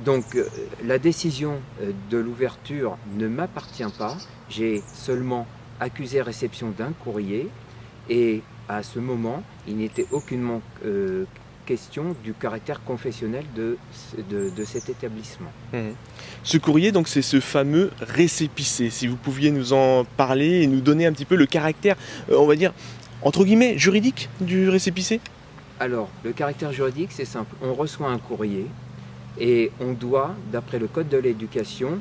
Donc la décision de l'ouverture ne m'appartient pas. J'ai seulement accusé réception d'un courrier et à ce moment, il n'était aucunement question du caractère confessionnel de cet établissement. Mhm. Ce courrier, donc, c'est ce fameux récépissé. Si vous pouviez nous en parler et nous donner un petit peu le caractère, on va dire, entre guillemets, juridique du récépissé? Alors, le caractère juridique, c'est simple. On reçoit un courrier et on doit, d'après le Code de l'éducation,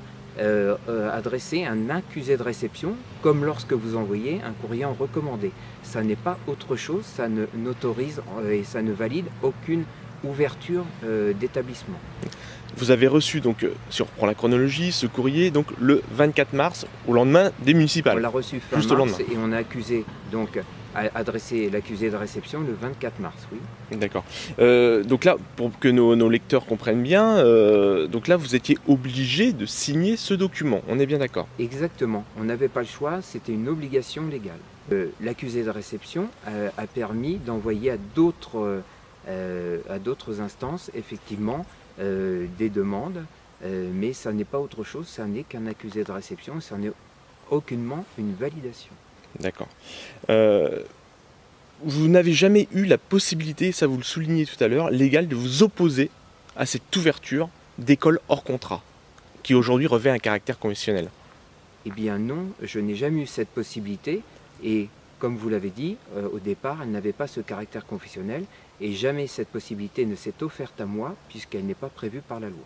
adresser un accusé de réception, comme lorsque vous envoyez un courrier en recommandé. Ça n'est pas autre chose, ça n'autorise et ça ne valide aucune ouverture d'établissement. Vous avez reçu, donc, si on reprend la chronologie, ce courrier donc le 24 mars, au lendemain des municipales. On l'a reçu fin Juste au mars lendemain. et on a accusé, donc, adressé l'accusé de réception le 24 mars, oui. D'accord. Donc là, pour que nos lecteurs comprennent bien, donc là, vous étiez obligé de signer ce document. On est bien d'accord? Exactement, on n'avait pas le choix, c'était une obligation légale. L'accusé de réception a permis d'envoyer à d'autres instances, effectivement, des demandes, mais ça n'est pas autre chose, ça n'est qu'un accusé de réception, ça n'est aucunement une validation. D'accord. Vous n'avez jamais eu la possibilité, ça vous le soulignez tout à l'heure, légale de vous opposer à cette ouverture d'école hors contrat, qui aujourd'hui revêt un caractère conventionnel. Eh bien non, je n'ai jamais eu cette possibilité et comme vous l'avez dit, au départ, elle n'avait pas ce caractère confessionnel et jamais cette possibilité ne s'est offerte à moi puisqu'elle n'est pas prévue par la loi.